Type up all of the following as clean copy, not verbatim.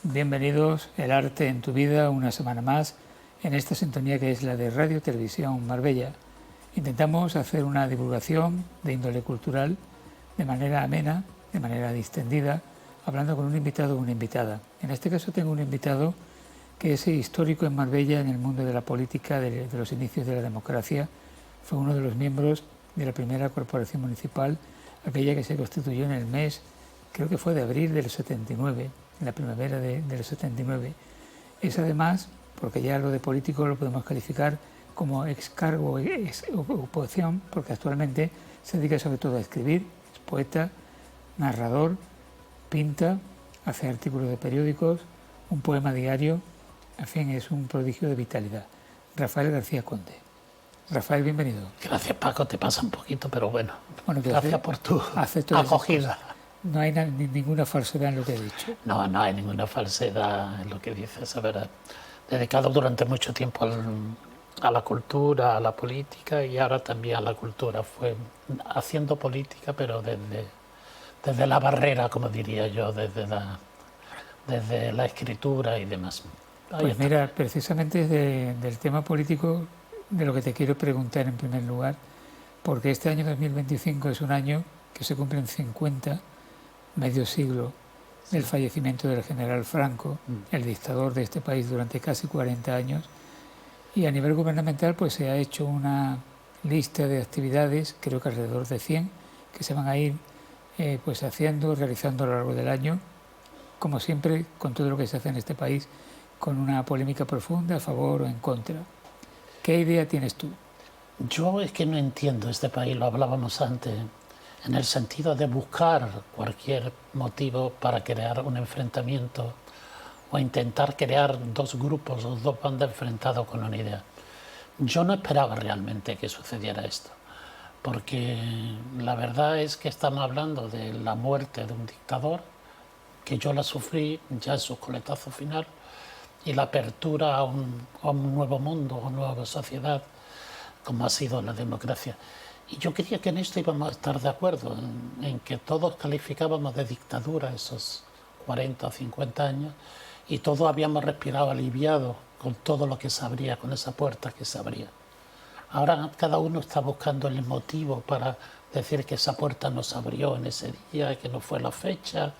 Bienvenidos, El Arte en tu Vida, una semana más, en esta sintonía que es la de Radio Televisión Marbella. Intentamos hacer una divulgación de índole cultural de manera amena, de manera distendida, hablando con un invitado o una invitada. En este caso tengo un invitado que es histórico en Marbella en el mundo de la política, de los inicios de la democracia. Fue uno de los miembros de la primera corporación municipal, aquella que se constituyó en el mes, creo que fue de abril del 79, en la primavera del 79. Es además, porque ya lo de político lo podemos calificar como excargo, ex ocupación, porque actualmente se dedica sobre todo a escribir, es poeta, narrador, pinta, hace artículos de periódicos, un poema diario, en fin, es un prodigio de vitalidad. Rafael García Conde. Rafael, bienvenido. Gracias, Paco, te pasa un poquito, pero bueno gracias por tu acogida. No hay ninguna falsedad en lo que he dicho. No hay ninguna falsedad en lo que dices, es verdad. Dedicado durante mucho tiempo a la cultura, a la política y ahora también a la cultura. Fue haciendo política, pero desde la barrera, como diría yo, desde la escritura y demás. Pues mira, precisamente del tema político, de lo que te quiero preguntar en primer lugar, porque este año 2025 es un año que se cumplen 50, medio siglo, del fallecimiento del general Franco, el dictador de este país durante casi 40 años, y a nivel gubernamental pues se ha hecho una lista de actividades, creo que alrededor de 100, que se van a ir pues haciendo, realizando a lo largo del año, como siempre con todo lo que se hace en este país, con una polémica profunda a favor o en contra. ¿Qué idea tienes tú? Yo es que no entiendo este país, lo hablábamos antes, en el sentido de buscar cualquier motivo para crear un enfrentamiento o intentar crear dos grupos o dos bandas enfrentados con una idea. Yo no esperaba realmente que sucediera esto, porque la verdad es que estamos hablando de la muerte de un dictador, que yo la sufrí ya en su coletazo final, y la apertura a un nuevo mundo, a una nueva sociedad, como ha sido la democracia. Y yo creía que en esto íbamos a estar de acuerdo, en que todos calificábamos de dictadura esos 40 o 50 años y todos habíamos respirado aliviado con todo lo que se abría, con esa puerta que se abría. Ahora cada uno está buscando el motivo para decir que esa puerta no se abrió en ese día, que no fue la fecha,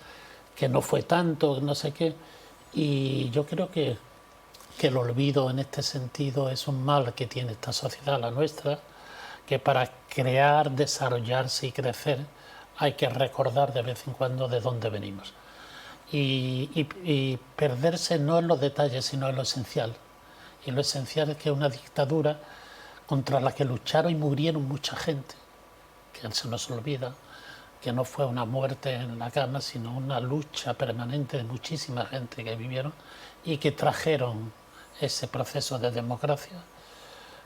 que no fue tanto, no sé qué. Y yo creo que el olvido en este sentido es un mal que tiene esta sociedad, la nuestra, que para crear, desarrollarse y crecer hay que recordar de vez en cuando de dónde venimos. Y perderse no en los detalles, sino en lo esencial. Y lo esencial es que es una dictadura contra la que lucharon y murieron mucha gente, que se nos olvida, que no fue una muerte en la cama, sino una lucha permanente de muchísima gente que vivieron y que trajeron ese proceso de democracia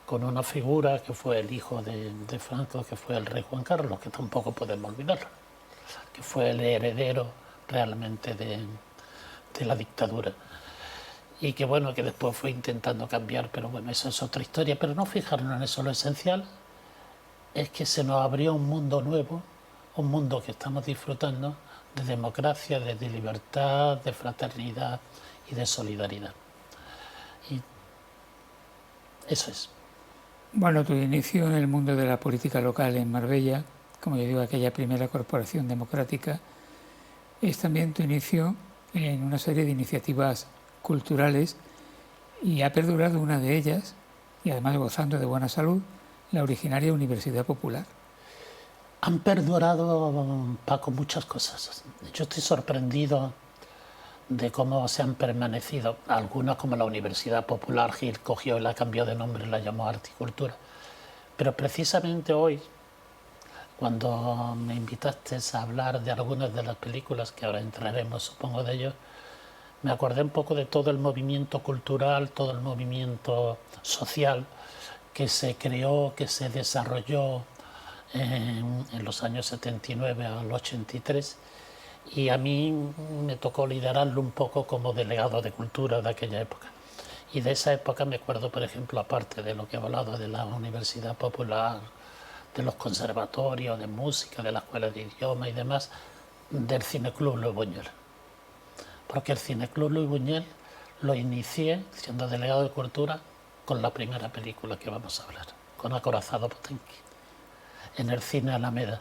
con una figura que fue el hijo de Franco, que fue el rey Juan Carlos, que tampoco podemos olvidarlo, que fue el heredero realmente de la dictadura. Y que bueno, que después fue intentando cambiar, pero bueno, eso es otra historia. Pero no fijarnos en eso, lo esencial es que se nos abrió un mundo nuevo, un mundo que estamos disfrutando de democracia, de libertad, de fraternidad y de solidaridad. Y eso es. Bueno, tu inicio en el mundo de la política local en Marbella, como yo digo, aquella primera corporación democrática, es también tu inicio en una serie de iniciativas culturales y ha perdurado una de ellas, y además gozando de buena salud, la originaria Universidad Popular. Han perdurado, Paco, muchas cosas. Yo estoy sorprendido de cómo se han permanecido. Algunas, como la Universidad Popular, Gil cogió y la cambió de nombre, la llamó Arte y Cultura. Pero precisamente hoy, cuando me invitaste a hablar de algunas de las películas, que ahora entraremos, supongo, de ellos, me acordé un poco de todo el movimiento cultural, todo el movimiento social que se creó, que se desarrolló en los años 79 al 83, y a mí me tocó liderarlo un poco como delegado de cultura de aquella época. Y de esa época me acuerdo, por ejemplo, aparte de lo que he hablado de la Universidad Popular, de los conservatorios de música, de la escuela de idioma y demás, del Cineclub Los Buñuelos. porque el Cineclub Luis Buñuel lo inicié, siendo delegado de Cultura, con la primera película que vamos a hablar, con Acorazado Potenki, en el Cine Alameda.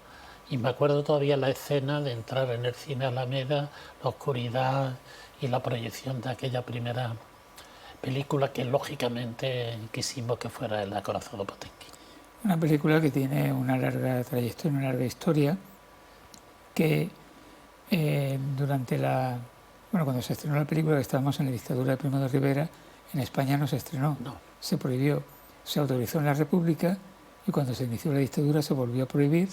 Y me acuerdo todavía la escena de entrar en el Cine Alameda, la oscuridad y la proyección de aquella primera película que lógicamente quisimos que fuera el Acorazado Potenki. Una película que tiene una larga trayectoria, una larga historia, que cuando se estrenó la película, que estábamos en la dictadura de Primo de Rivera, en España no se estrenó, No. Se prohibió, se autorizó en la República y cuando se inició la dictadura se volvió a prohibir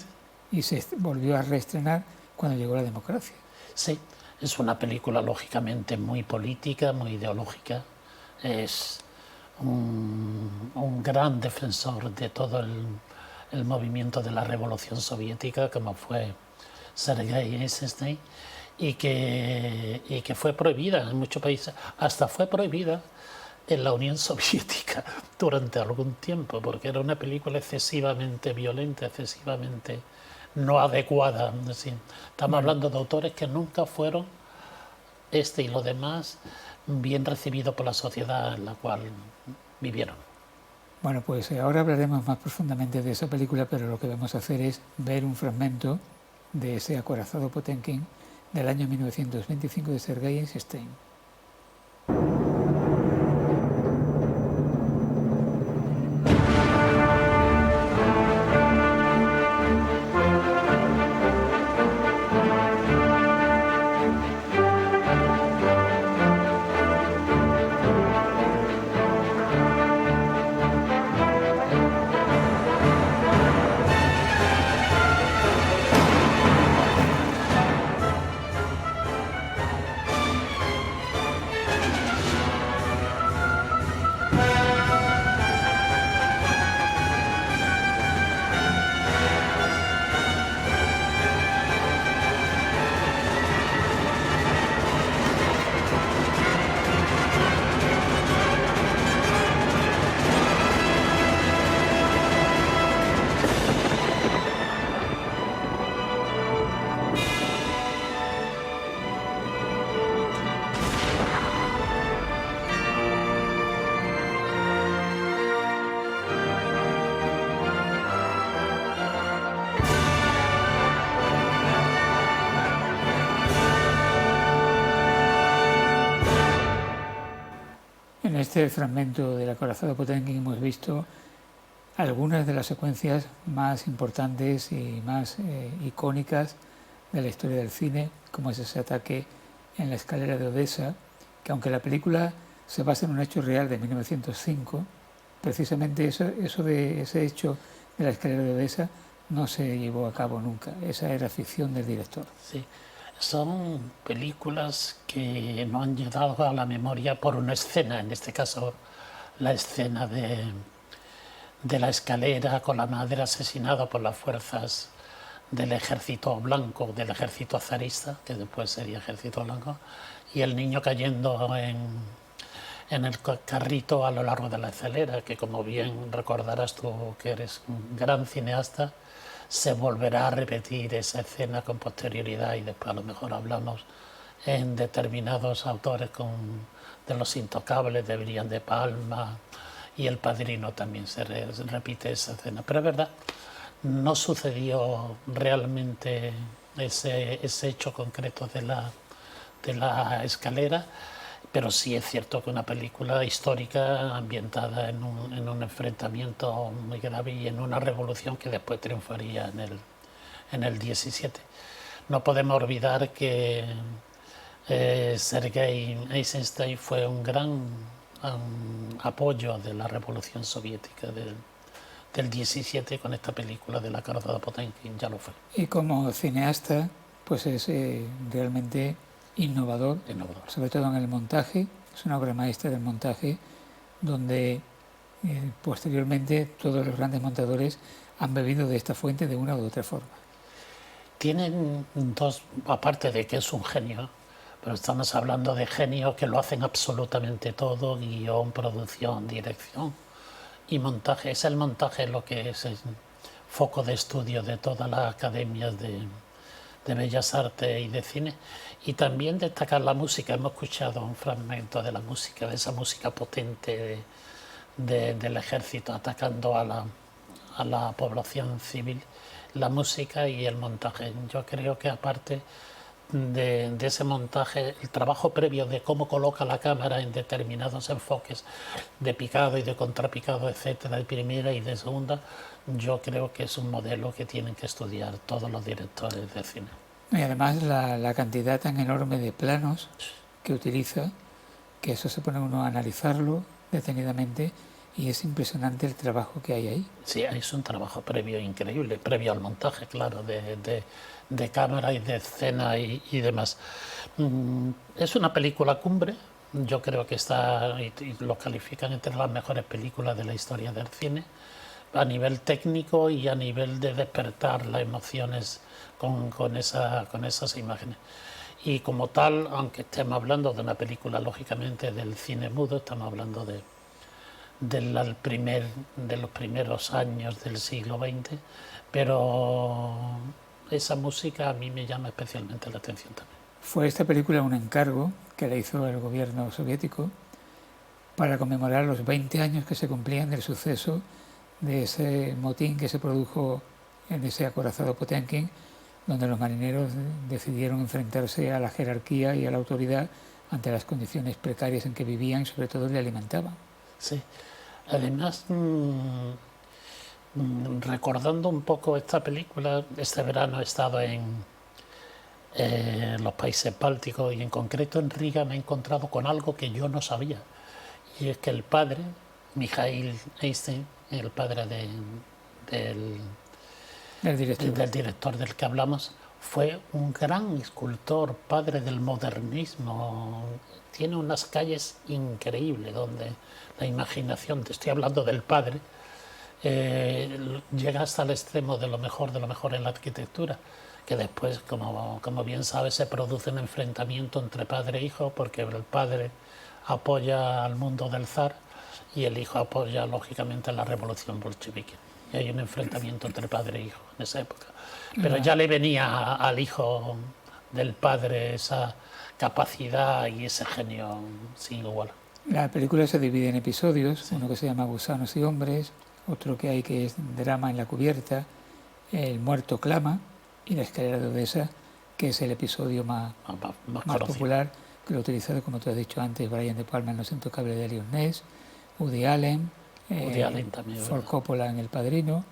y se volvió a reestrenar cuando llegó la democracia. Sí, es una película lógicamente muy política, muy ideológica. Es un gran defensor de todo el movimiento de la Revolución Soviética, como fue Sergei Eisenstein, y que fue prohibida en muchos países, hasta fue prohibida en la Unión Soviética durante algún tiempo, porque era una película excesivamente violenta, excesivamente no adecuada. Estamos hablando de autores que nunca fueron, este y lo demás, bien recibidos por la sociedad en la cual vivieron. Bueno, pues ahora hablaremos más profundamente de esa película, pero lo que vamos a hacer es ver un fragmento de ese Acorazado Potenkin del año 1925 de Sergei Eisenstein. En este fragmento del Acorazado Potenkin hemos visto algunas de las secuencias más importantes y más icónicas de la historia del cine, como es ese ataque en la escalera de Odessa, que aunque la película se basa en un hecho real de 1905, precisamente ese hecho de la escalera de Odessa no se llevó a cabo nunca. Esa era ficción del director. Sí. Son películas que no han llegado a la memoria por una escena, en este caso la escena de la escalera con la madre asesinada por las fuerzas del ejército blanco, del ejército zarista, que después sería ejército blanco, y el niño cayendo en el carrito a lo largo de la escalera, que como bien recordarás tú, que eres un gran cineasta, se volverá a repetir esa escena con posterioridad y después a lo mejor hablamos en determinados autores de Los Intocables, de Brian De Palma, y El Padrino también se repite esa escena. Pero es verdad, no sucedió realmente ese hecho concreto de la escalera, pero sí es cierto que una película histórica ambientada en un enfrentamiento muy grave y en una revolución que después triunfaría en el 17. No podemos olvidar que Sergei Eisenstein fue un gran apoyo de la revolución soviética del 17 con esta película de la Acorazado Potenkin, ya lo fue. Y como cineasta, pues es realmente innovador, sobre todo en el montaje. Es una obra maestra del montaje, donde posteriormente todos los grandes montadores han bebido de esta fuente de una u otra forma. Tienen dos, aparte de que es un genio, pero estamos hablando de genios que lo hacen absolutamente todo: guión, producción, dirección y montaje. Es el montaje lo que es el foco de estudio de todas las academias Bellas Artes y de cine. Y también destacar la música. Hemos escuchado un fragmento de la música, de esa música potente del ejército atacando a la población civil, la música y el montaje. Yo creo que aparte de ese montaje, el trabajo previo de cómo coloca la cámara en determinados enfoques de picado y de contrapicado, etcétera, de primera y de segunda, yo creo que es un modelo que tienen que estudiar todos los directores de cine. Y además la cantidad tan enorme de planos que utiliza, que eso se pone uno a analizarlo detenidamente y es impresionante el trabajo que hay ahí. Sí, es un trabajo previo increíble, previo al montaje, claro, de cámara y de escena y demás. Es una película cumbre, yo creo que está, y lo califican entre las mejores películas de la historia del cine, a nivel técnico y a nivel de despertar las emociones con esas imágenes. Y como tal, aunque estemos hablando de una película lógicamente del cine mudo, estamos hablando de los primeros años del siglo XX, pero esa música a mí me llama especialmente la atención también. Fue esta película un encargo que le hizo el gobierno soviético para conmemorar los 20 años que se cumplían del suceso de ese motín que se produjo en ese acorazado Potemkin, donde los marineros decidieron enfrentarse a la jerarquía y a la autoridad ante las condiciones precarias en que vivían y sobre todo le alimentaban. Sí, además, recordando un poco esta película, este verano he estado en los países bálticos y en concreto en Riga me he encontrado con algo que yo no sabía, y es que el padre, Michail Einstein, el padre del director del que hablamos, fue un gran escultor, padre del modernismo. Tiene unas calles increíbles donde la imaginación, te estoy hablando del padre, llega hasta el extremo de lo mejor en la arquitectura, que después, como bien sabes, se produce un enfrentamiento entre padre e hijo, porque el padre apoya al mundo del zar y el hijo apoya lógicamente la revolución bolchevique. Y hay un enfrentamiento entre padre e hijo en esa época. Pero ya le venía al hijo del padre esa capacidad y ese genio sin igual. La película se divide en episodios, sí. Uno que se llama Gusanos y Hombres, otro que hay que es Drama en la cubierta, El muerto clama y La escalera de Odessa, que es el episodio más popular, que lo ha utilizado, como tú has dicho antes, Brian De Palma en Los Intocables de Eliot Ness, Woody Allen también, Ford Coppola en El Padrino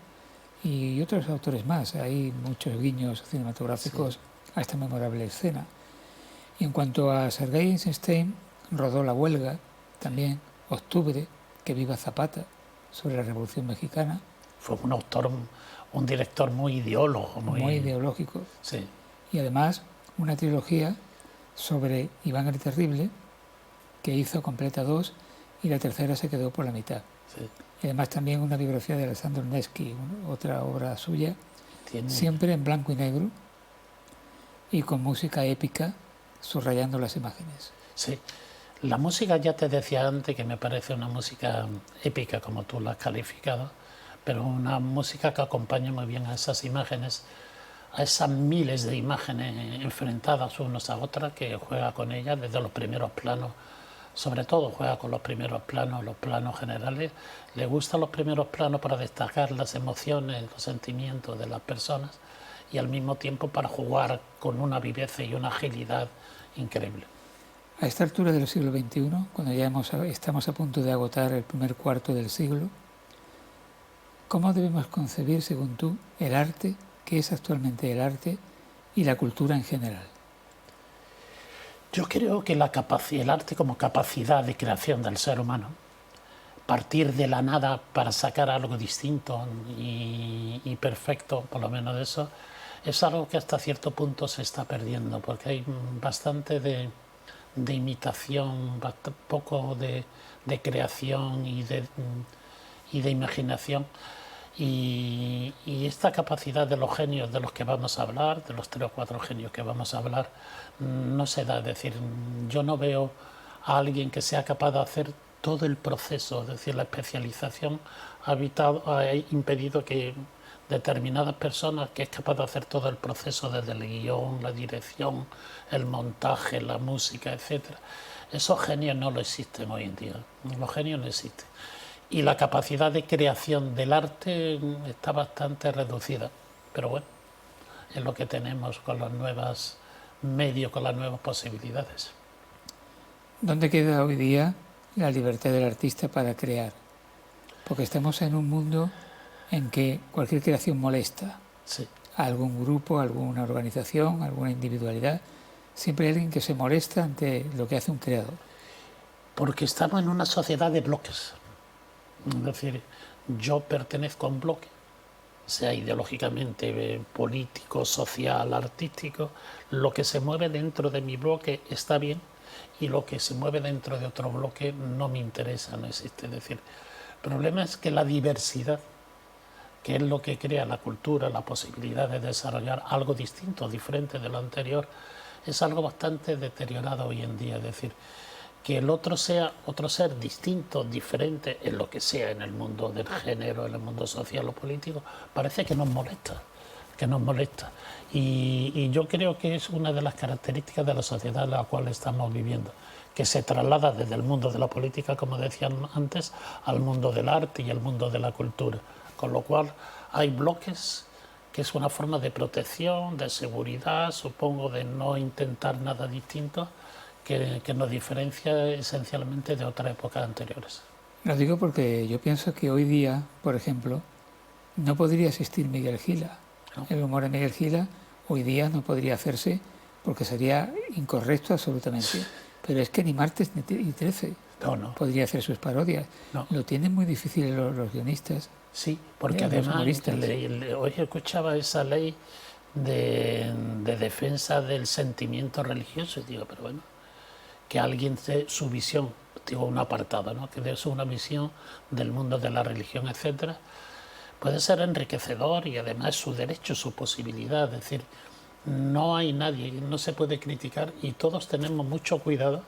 y otros autores más. Hay muchos guiños cinematográficos a esta memorable escena. Y en cuanto a Sergei Eisenstein, rodó La huelga, también Octubre, Que viva Zapata, sobre la Revolución Mexicana. Fue un autor, un director muy ideólogo. Muy ideológico. Sí. Y además una trilogía sobre Iván el Terrible, que hizo completa 2 y la tercera se quedó por la mitad. Sí. Y además también una biografía de Alexander Nevsky, otra obra suya, siempre en blanco y negro y con música épica subrayando las imágenes. Sí, la música ya te decía antes que me parece una música épica como tú la has calificado, pero una música que acompaña muy bien a esas imágenes, a esas miles de imágenes enfrentadas unas a otras, que juega con ellas desde los primeros planos. Sobre todo juega con los primeros planos, los planos generales. Le gustan los primeros planos para destacar las emociones, los sentimientos de las personas y al mismo tiempo para jugar con una viveza y una agilidad increíble. A esta altura del siglo XXI, cuando ya estamos a punto de agotar el primer cuarto del siglo, ¿cómo debemos concebir, según tú, el arte, qué es actualmente el arte y la cultura en general? Yo creo que el arte como capacidad de creación del ser humano, partir de la nada para sacar algo distinto y perfecto, por lo menos de eso, es algo que hasta cierto punto se está perdiendo, porque hay bastante de imitación, poco de creación y de imaginación. Y esta capacidad de los genios de los que vamos a hablar, de los 3 o 4 genios que vamos a hablar, no se da. Es decir, yo no veo a alguien que sea capaz de hacer todo el proceso, es decir, la especialización ha impedido que determinadas personas que es capaz de hacer todo el proceso desde el guión, la dirección, el montaje, la música, etcétera. Esos genios no lo existen hoy en día, los genios no existen. Y la capacidad de creación del arte está bastante reducida, pero bueno, es lo que tenemos con los nuevos medios, con las nuevas posibilidades. ¿Dónde queda hoy día la libertad del artista para crear? Porque estamos en un mundo en que cualquier creación molesta Sí. a algún grupo, a alguna organización, a alguna individualidad. Siempre hay alguien que se molesta ante lo que hace un creador. Porque estamos en una sociedad de bloques. Es decir, yo pertenezco a un bloque, sea ideológicamente, político, social, artístico. Lo que se mueve dentro de mi bloque está bien y lo que se mueve dentro de otro bloque no me interesa, no existe. Es decir, el problema es que la diversidad, que es lo que crea la cultura, la posibilidad de desarrollar algo distinto, diferente de lo anterior, es algo bastante deteriorado hoy en día. Es decir, que el otro sea otro ser distinto, diferente, en lo que sea, en el mundo del género, en el mundo social o político, parece que nos molesta, que nos molesta. Y yo creo que es una de las características de la sociedad en la cual estamos viviendo, que se traslada desde el mundo de la política, como decían antes, al mundo del arte y al mundo de la cultura. Con lo cual hay bloques que es una forma de protección, de seguridad, supongo, de no intentar nada distinto, que nos diferencia esencialmente de otras épocas anteriores. Lo digo porque yo pienso que hoy día, por ejemplo, no podría existir Miguel Gila. ¿No? El humor de Miguel Gila hoy día no podría hacerse porque sería incorrecto absolutamente. Pero es que ni Martes ni 13 No. podría hacer sus parodias. No. Lo tienen muy difícil los guionistas. Sí, porque los además humoristas. hoy escuchaba esa ley de defensa del sentimiento religioso y digo, pero bueno, que alguien dé su visión, digo un apartado, ¿no? Que dé una visión del mundo de la religión, etcétera, puede ser enriquecedor y además es su derecho, su posibilidad. Es decir, no hay nadie, no se puede criticar y todos tenemos mucho cuidado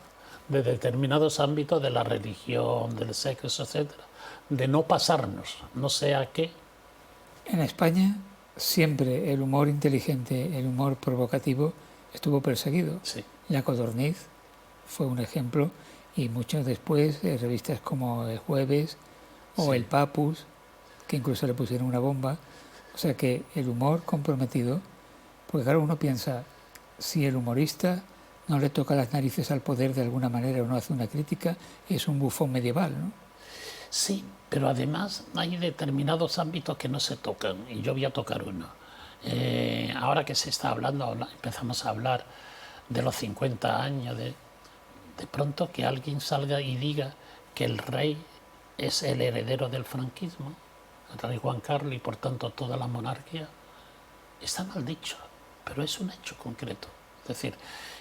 de determinados ámbitos de la religión, del sexo, etcétera, de no pasarnos, no sé a qué. En España siempre el humor inteligente, el humor provocativo estuvo perseguido. Sí. La Codorniz fue un ejemplo y muchos después revistas como El Jueves o Sí. El Papus, que incluso le pusieron una bomba. O sea que el humor comprometido, porque claro, uno piensa, si el humorista no le toca las narices al poder de alguna manera o no hace una crítica, es un bufón medieval, ¿no? Sí, pero además hay determinados ámbitos que no se tocan y yo voy a tocar uno. Ahora que se está hablando, empezamos a hablar de los 50 años, de pronto que alguien salga y diga que el rey es el heredero del franquismo, el rey Juan Carlos y por tanto toda la monarquía, está mal dicho, pero es un hecho concreto. Es decir,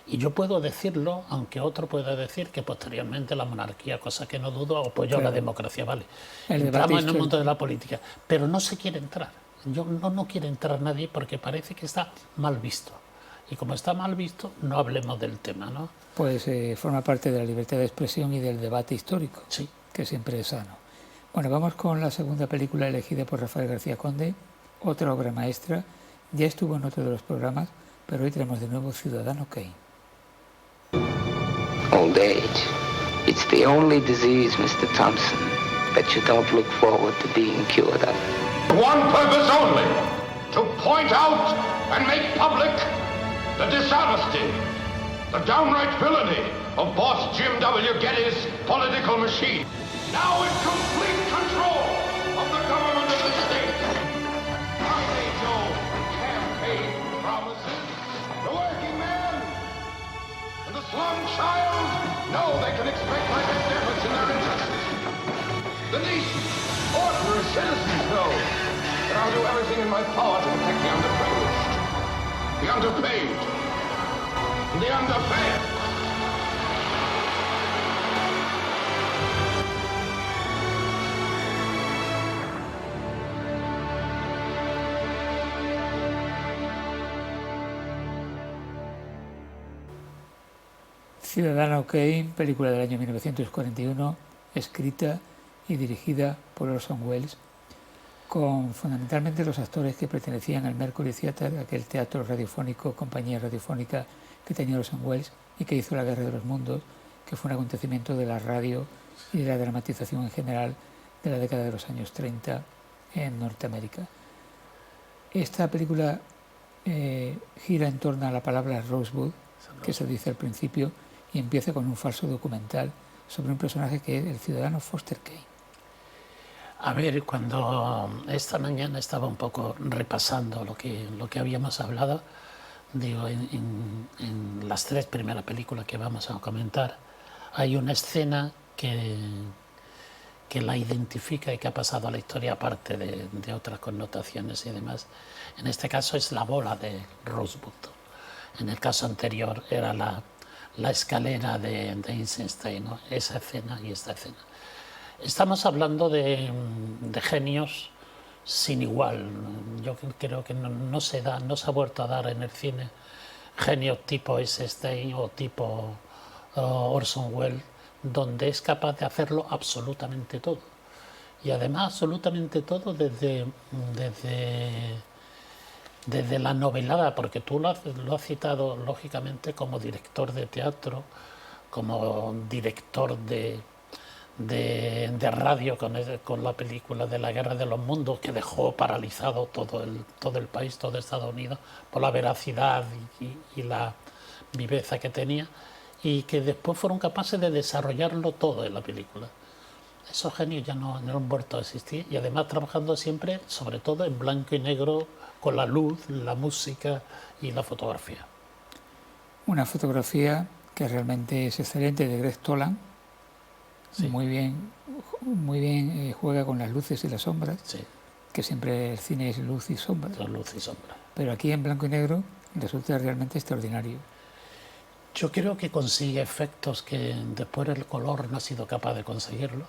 y yo puedo decirlo, aunque otro pueda decir que posteriormente la monarquía, cosa que no dudo, apoyó la democracia, vale. Entramos en el mundo de la política, pero no se quiere entrar. Yo no quiere entrar nadie porque parece que está mal visto. Y como está mal visto, no hablemos del tema, ¿no? Pues forma parte de la libertad de expresión y del debate histórico, sí, que siempre es sano. Bueno, vamos con la segunda película elegida por Rafael García Conde, otra obra maestra. Ya estuvo en otro de los programas, pero hoy tenemos de nuevo Ciudadano Kane. Old age. It's the only disease, Mr. Thompson, that you don't look forward to being cured of. One purpose only, to point out and make public the dishonesty, the downright villainy of boss Jim W. Getty's political machine. Now in complete control of the government of the state. How they know campaign promises. The working man and the slum child know they can expect my best efforts in their interests. The decent, ordinary citizens know that I'll do everything in my power to protect the underprivileged, the underpaid, and the underfed. Ciudadano Kane, película del año 1941, escrita y dirigida por Orson Welles, con fundamentalmente los actores que pertenecían al Mercury Theatre, aquel teatro radiofónico, compañía radiofónica que tenía Orson Welles y que hizo La Guerra de los Mundos, que fue un acontecimiento de la radio y de la dramatización en general de la década de los años 30 en Norteamérica. Esta película gira en torno a la palabra Rosebud, que se dice al principio, y empieza con un falso documental sobre un personaje que es el ciudadano Foster Kane. A ver, cuando esta mañana estaba un poco repasando lo que habíamos hablado, digo, en las 3 primeras películas que vamos a comentar, hay una escena que la identifica y que ha pasado a la historia, aparte de otras connotaciones y demás. En este caso es la bola de Rosebud. En el caso anterior era la escalera de Eisenstein, ¿no? Esa escena y esta escena. Estamos hablando de genios sin igual. Yo creo que no se ha vuelto a dar en el cine genios tipo Eisenstein o tipo Orson Welles, donde es capaz de hacerlo absolutamente todo. Y además absolutamente todo desde la novelada, porque tú lo has citado lógicamente como director de teatro, como director de radio con la película de La Guerra de los Mundos, que dejó paralizado todo el país, todo Estados Unidos, por la veracidad y la viveza que tenía, y que después fueron capaces de desarrollarlo todo en la película. Esos genios ya no han vuelto a existir, y además trabajando siempre, sobre todo en blanco y negro, con la luz, la música y la fotografía. Una fotografía que realmente es excelente, de Greg Toland. Sí. Muy bien juega con las luces y las sombras, sí. Que siempre el cine es luz y sombra. Luz y sombra. Pero aquí en blanco y negro resulta realmente extraordinario. Yo creo que consigue efectos que después el color no ha sido capaz de conseguirlo,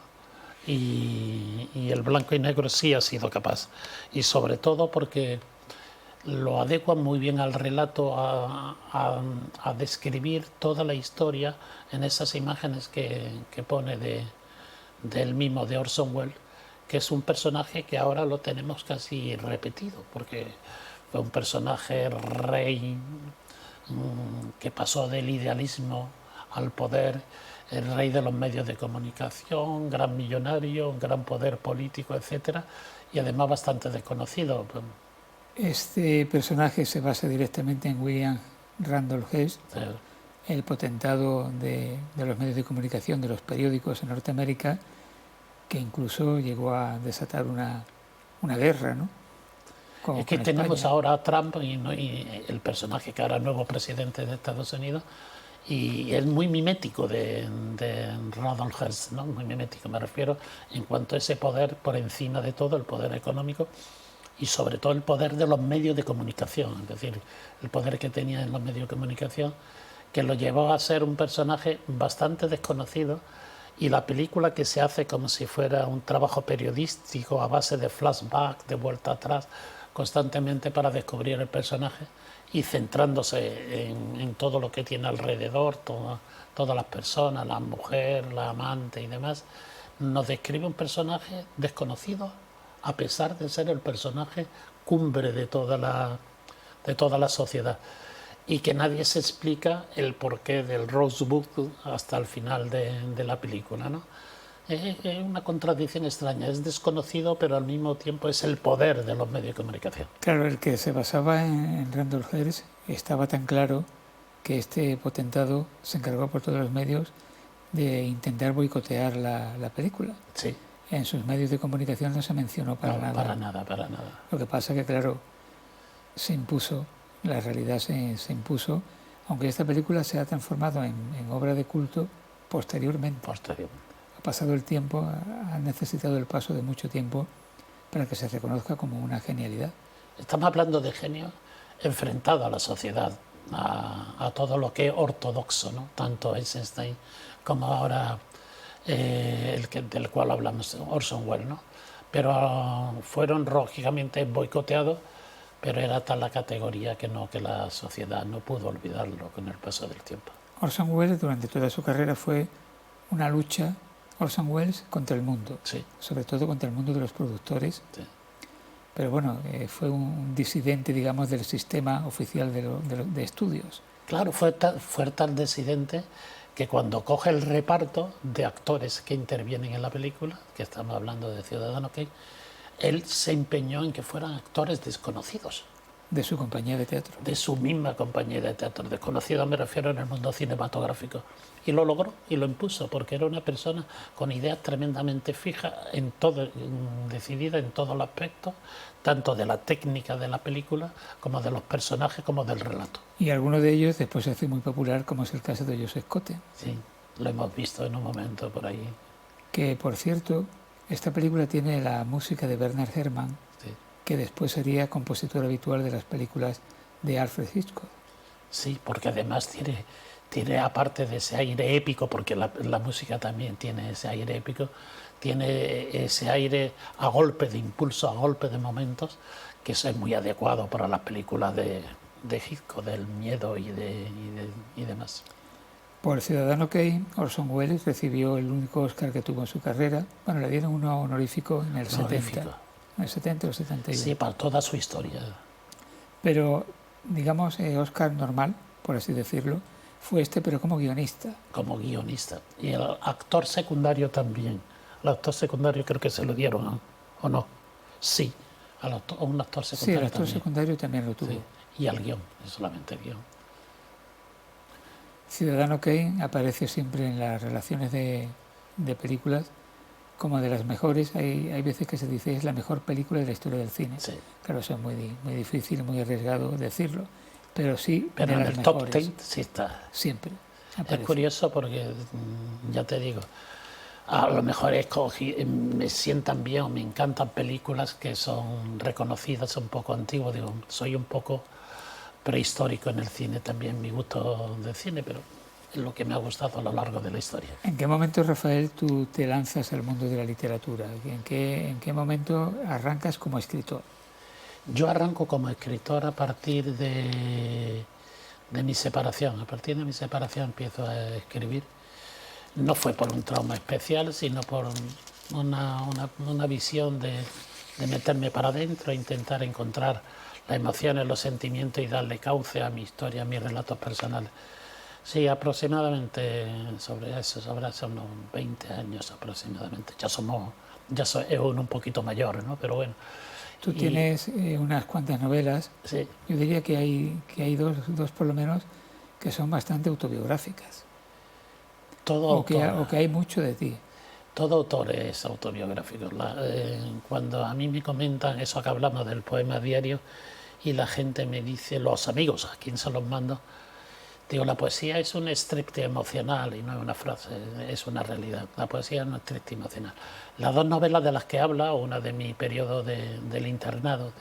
y el blanco y negro sí ha sido capaz, y sobre todo porque lo adecua muy bien al relato, a describir toda la historia en esas imágenes que pone del mismo, de Orson Welles, que es un personaje que ahora lo tenemos casi repetido, porque fue un personaje rey que pasó del idealismo al poder, el rey de los medios de comunicación, gran millonario, gran poder político, etcétera, y además bastante desconocido. Este personaje se basa directamente en William Randolph Hearst, el potentado de los medios de comunicación, de los periódicos en Norteamérica, que incluso llegó a desatar una guerra, ¿no? Es que tenemos ahora a Trump y el personaje que ahora es nuevo presidente de Estados Unidos, y es muy mimético de Randolph Hearst, ¿no? Muy mimético, me refiero, en cuanto a ese poder por encima de todo, el poder económico, y sobre todo el poder de los medios de comunicación, es decir, el poder que tenía en los medios de comunicación, que lo llevó a ser un personaje bastante desconocido, y la película, que se hace como si fuera un trabajo periodístico a base de flashback, de vuelta atrás, constantemente para descubrir el personaje y centrándose en todo lo que tiene alrededor, todas las personas, la mujer, la amante y demás, nos describe un personaje desconocido, a pesar de ser el personaje cumbre de toda la sociedad, y que nadie se explica el porqué del Rosebud hasta el final de la película, ¿no? Es una contradicción extraña, es desconocido, pero al mismo tiempo es el poder de los medios de comunicación. Claro, el que se basaba en Randolph Hearst estaba tan claro que este potentado se encargó por todos los medios de intentar boicotear la película. Sí. En sus medios de comunicación no se mencionó para nada. Para nada. Lo que pasa que, claro, se impuso, la realidad se impuso, aunque esta película se ha transformado en obra de culto posteriormente. Ha pasado el tiempo, ha necesitado el paso de mucho tiempo para que se reconozca como una genialidad. Estamos hablando de genio enfrentado a la sociedad, a todo lo que es ortodoxo, ¿no? Tanto Eisenstein como ahora del cual hablamos, Orson Welles, ¿no? Pero fueron lógicamente boicoteados, pero era tal la categoría que la sociedad no pudo olvidarlo con el paso del tiempo. Orson Welles durante toda su carrera fue una lucha, Orson Welles, contra el mundo, sí. Sobre todo contra el mundo de los productores, sí. pero bueno, fue un disidente, digamos, del sistema oficial de estudios. Claro, fue tal disidente que cuando coge el reparto de actores que intervienen en la película, que estamos hablando de Ciudadano Kane, él se empeñó en que fueran actores desconocidos. De su compañía de teatro. De su misma compañía de teatro. Desconocidos me refiero en el mundo cinematográfico. Y lo logró y lo impuso, porque era una persona con ideas tremendamente fijas, decidida en todos los aspectos, tanto de la técnica de la película, como de los personajes, como del relato. Y alguno de ellos después se hace muy popular, como es el caso de Joseph Cotten. Sí, lo hemos visto en un momento por ahí. Que, por cierto, esta película tiene la música de Bernard Herrmann, Sí. que después sería compositor habitual de las películas de Alfred Hitchcock. Sí, porque además tiene aparte de ese aire épico, porque la música también tiene ese aire épico, tiene ese aire a golpe de impulso, a golpe de momentos, que eso es muy adecuado para las películas de Hitchcock, del miedo y demás. Por Ciudadano Kane, Orson Welles recibió el único Oscar que tuvo en su carrera. Bueno, le dieron uno honorífico en el 70. En el 70 o 71. Sí, para toda su historia. Pero, digamos, Oscar normal, por así decirlo, fue pero como guionista. Como guionista. Y el actor secundario también. El actor secundario creo que se lo dieron, ¿no? ¿O no? Sí, a un actor secundario. Sí, el actor también. secundario también lo tuvo. Sí. Y al guión, solamente el guión. Ciudadano Kane aparece siempre en las relaciones de películas como de las mejores. Hay veces que se dice es la mejor película de la historia del cine. Sí. Claro, eso es muy difícil, muy arriesgado decirlo, pero sí Pero de en las el mejores. top 10 sí está. Siempre aparece. Es curioso porque, ya te digo, a lo mejor me sientan bien o me encantan películas que son reconocidas, un poco antiguas. Digo, soy un poco prehistórico en el cine también, mi gusto del cine, pero es lo que me ha gustado a lo largo de la historia. ¿En qué momento, Rafael, tú te lanzas al mundo de la literatura? ¿En qué momento arrancas como escritor? Yo arranco como escritor a partir de mi separación. A partir de mi separación empiezo a escribir. No fue por un trauma especial, sino por una visión de meterme para adentro e intentar encontrar las emociones, los sentimientos y darle cauce a mi historia, a mis relatos personales. Sí, aproximadamente sobre hace unos 20 años aproximadamente. Es uno un poquito mayor, ¿no? Pero bueno. Tú tienes unas cuantas novelas. Sí. Yo diría que hay dos por lo menos que son bastante autobiográficas. O que hay mucho de ti. Todo autor es autobiográfico. Cuando a mí me comentan eso que hablamos del poema diario y la gente me dice, los amigos, a quien se los mando, digo, la poesía es un striptease emocional y no es una frase, es una realidad. La poesía es un striptease emocional. Las dos novelas de las que habla, una de mi periodo del internado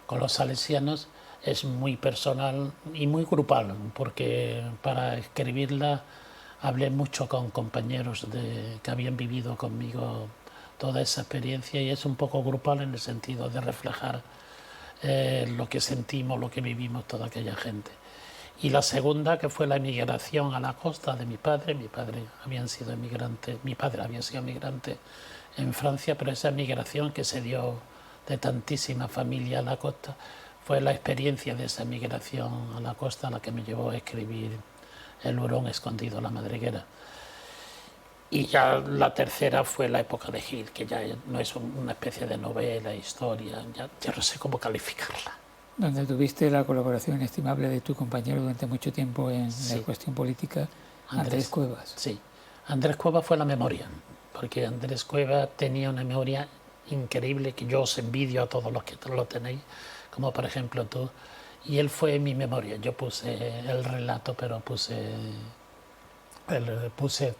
con los salesianos, es muy personal y muy grupal, porque para escribirla hablé mucho con compañeros que habían vivido conmigo toda esa experiencia y es un poco grupal en el sentido de reflejar lo que sentimos, lo que vivimos toda aquella gente. Y la segunda, que fue la emigración a la costa de mi padre había sido emigrante en Francia, pero esa emigración que se dio de tantísima familia a la costa fue la experiencia de esa emigración a la costa la que me llevó a escribir El hurón escondido, la madriguera. Y ya la tercera fue la época de Gil, que ya no es una especie de novela, historia, ya no sé cómo calificarla. Donde tuviste la colaboración inestimable de tu compañero durante mucho tiempo en Sí. la cuestión política, Andrés Cuevas. Sí, Andrés Cuevas fue la memoria, porque Andrés Cuevas tenía una memoria increíble que yo os envidio a todos los que lo tenéis, como por ejemplo tú, y él fue mi memoria. Yo puse el relato, pero puse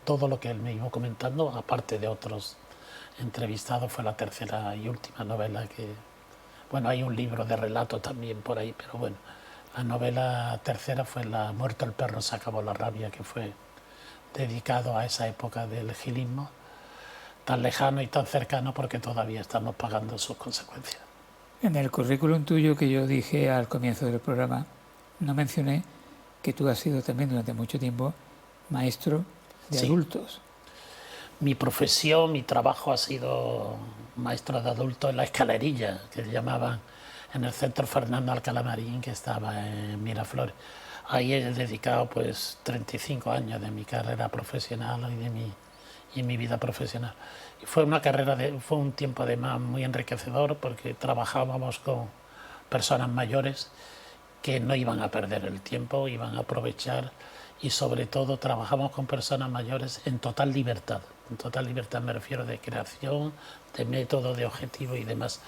todo lo que él me iba comentando, aparte de otros entrevistados. Fue la tercera y última novela que... Bueno, hay un libro de relato también por ahí, pero bueno, la novela tercera fue La muerto el perro se acabó la rabia, que fue dedicado a esa época del gilismo, tan lejano y tan cercano porque todavía estamos pagando sus consecuencias. En el currículum tuyo que yo dije al comienzo del programa, no mencioné que tú has sido también durante mucho tiempo maestro de Sí. adultos. Mi profesión, mi trabajo ha sido maestro de adultos en la escalerilla, que se llamaban, en el centro Fernando Alcalá Marín, que estaba en Miraflores. Ahí he dedicado pues 35 años de mi carrera profesional y mi vida profesional. Y fue una carrera, fue un tiempo además muy enriquecedor, porque trabajábamos con personas mayores que no iban a perder el tiempo, iban a aprovechar, y sobre todo trabajamos con personas mayores en total libertad. En total libertad me refiero de creación, de método, de objetivo y demás,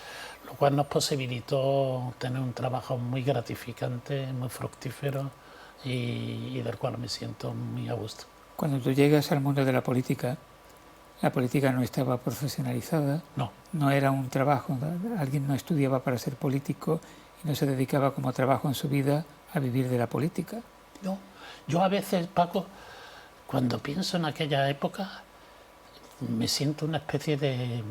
lo cual nos posibilitó tener un trabajo muy gratificante, muy fructífero y del cual me siento muy a gusto. Cuando tú llegas al mundo de la política no estaba profesionalizada, no era un trabajo, alguien no estudiaba para ser político y no se dedicaba como trabajo en su vida a vivir de la política. No, yo a veces, Paco, cuando pienso en aquella época, me siento una especie de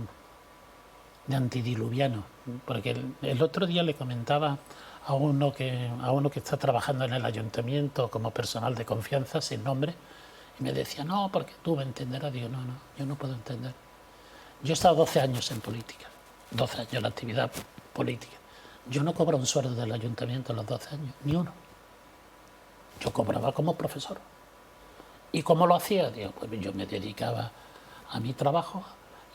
antidiluviano, porque el otro día le comentaba a uno que está trabajando en el ayuntamiento como personal de confianza, sin nombre, y me decía, no, porque tú me entenderás. Digo, no, yo no puedo entender. Yo he estado 12 años en política, 12 años en la actividad política. Yo no cobro un sueldo del ayuntamiento a los 12 años, ni uno. Yo cobraba como profesor. ¿Y cómo lo hacía? Digo, pues yo me dedicaba a mi trabajo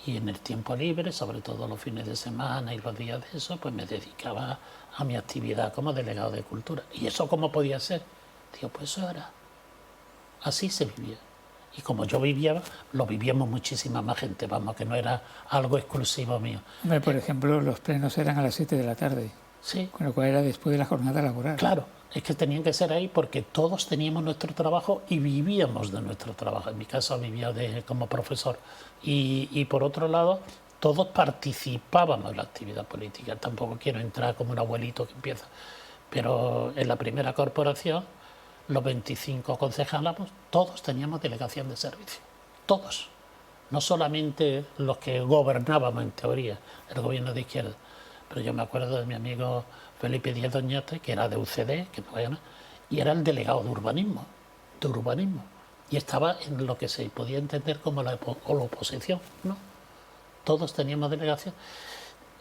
y en el tiempo libre, sobre todo los fines de semana y los días de eso, pues me dedicaba a mi actividad como delegado de cultura. ¿Y eso cómo podía ser? Digo, pues eso era. Así se vivía. Y como yo vivía, lo vivíamos muchísima más gente, vamos, que no era algo exclusivo mío. Hombre, por ejemplo, los plenos eran a las 7 de la tarde. Sí. Con lo cual era después de la jornada laboral. Claro, es que tenían que ser ahí porque todos teníamos nuestro trabajo y vivíamos de nuestro trabajo. En mi caso vivía como profesor. Y por otro lado, todos participábamos en la actividad política. Tampoco quiero entrar como un abuelito que empieza. Pero en la primera corporación, los 25 concejales, todos teníamos delegación de servicio. Todos. No solamente los que gobernábamos en teoría, el gobierno de izquierda. Pero yo me acuerdo de mi amigo Felipe Díaz Doñate, que era de UCD, que no era, y era el delegado de urbanismo. Y estaba en lo que se podía entender como la oposición, ¿no? Todos teníamos delegación.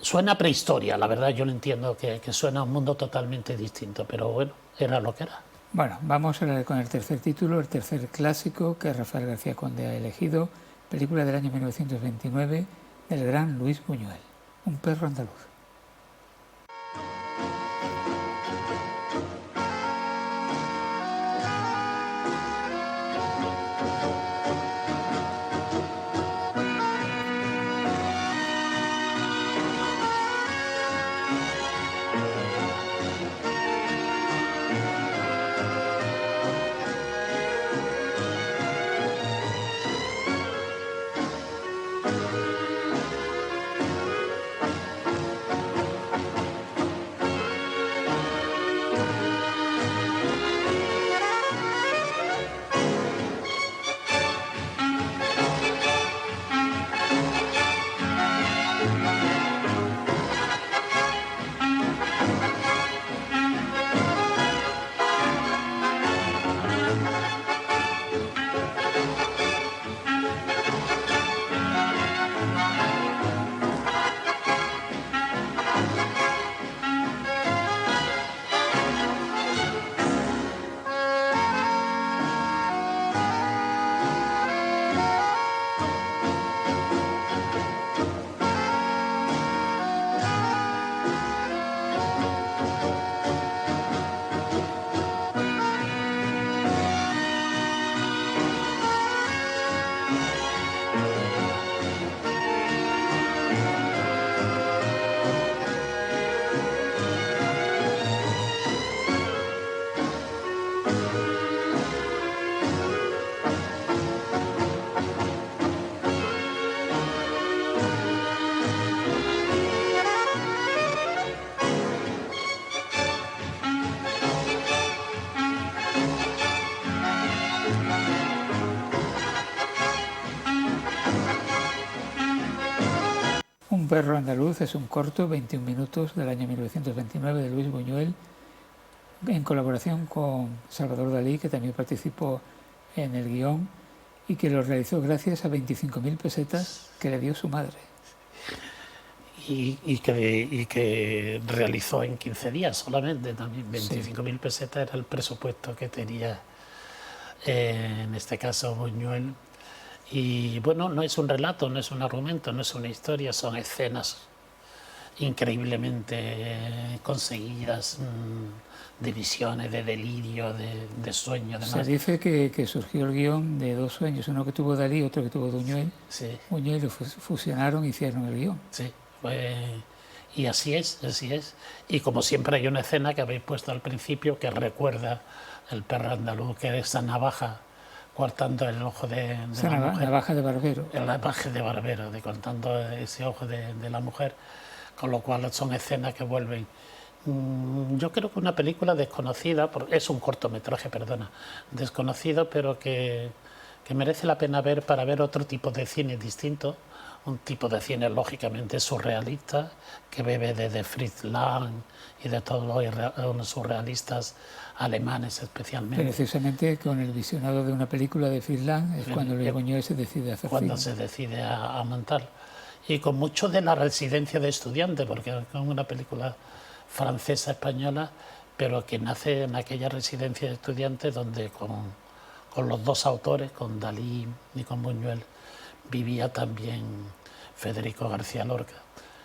Suena prehistoria, la verdad, yo lo entiendo que suena a un mundo totalmente distinto, pero bueno, era lo que era. Bueno, vamos con el tercer título, el tercer clásico que Rafael García Conde ha elegido, película del año 1929 del gran Luis Buñuel, Un perro andaluz. Un perro andaluz es un corto, 21 minutos, del año 1929 de Luis Buñuel, en colaboración con Salvador Dalí, que también participó en el guión y que lo realizó gracias a 25.000 pesetas que le dio su madre. y que realizó en 15 días solamente, también 25.000 pesetas era el presupuesto que tenía en este caso Buñuel. Y bueno, no es un relato, no es un argumento, no es una historia, son escenas increíblemente conseguidas, de visiones, de delirio, de sueño. Se dice que surgió el guión de dos sueños, uno que tuvo Dalí, otro que tuvo Buñuel. Sí. Buñuel lo fusionaron y hicieron el guión. Sí, y así es, así es. Y como siempre hay una escena que habéis puesto al principio que recuerda el perro andaluz, que es esa navaja cortando el ojo de la mujer. Navaja de barbero. La navaja de barbero, de cortando ese ojo de la mujer, con lo cual son escenas que vuelven. Yo creo que una película desconocida, es un cortometraje, perdona, desconocido, pero que merece la pena ver para ver otro tipo de cine distinto, un tipo de cine lógicamente surrealista, que bebe de Fritz Lang y de todos los surrealistas alemanes especialmente. Precisamente con el visionado de una película de Fritz Lang es cuando Luis Buñuel se decide a hacer cuando cine. se decide a montar. Y con mucho de la residencia de estudiantes, porque es una película francesa-española, pero que nace en aquella residencia de estudiantes donde con los dos autores, con Dalí y con Buñuel, vivía también Federico García Lorca,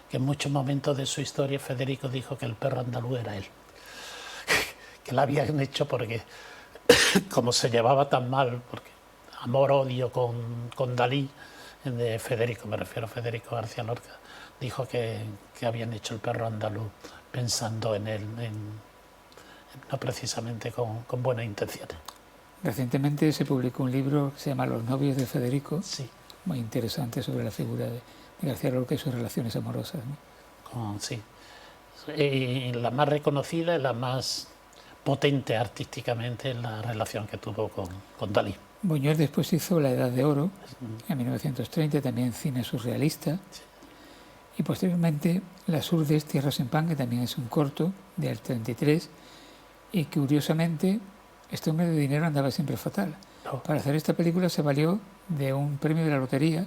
que en muchos momentos de su historia Federico dijo que el perro andaluz era él, que lo habían hecho porque como se llevaba tan mal, porque amor-odio con Dalí, de Federico, me refiero a Federico García Lorca, dijo que habían hecho el perro andaluz pensando en él, no precisamente con buenas intenciones. Recientemente se publicó un libro que se llama Los novios de Federico, sí, muy interesante sobre la figura de García Lorca y sus relaciones amorosas, ¿no? Sí. Y la más reconocida y la más potente artísticamente es la relación que tuvo con Dalí. Buñuel después hizo La Edad de Oro, en 1930, también cine surrealista, sí. Y posteriormente Las Urdes, Tierra sin pan, que también es un corto del 33, y curiosamente este hombre de dinero andaba siempre fatal. No. Para hacer esta película se valió de un premio de la lotería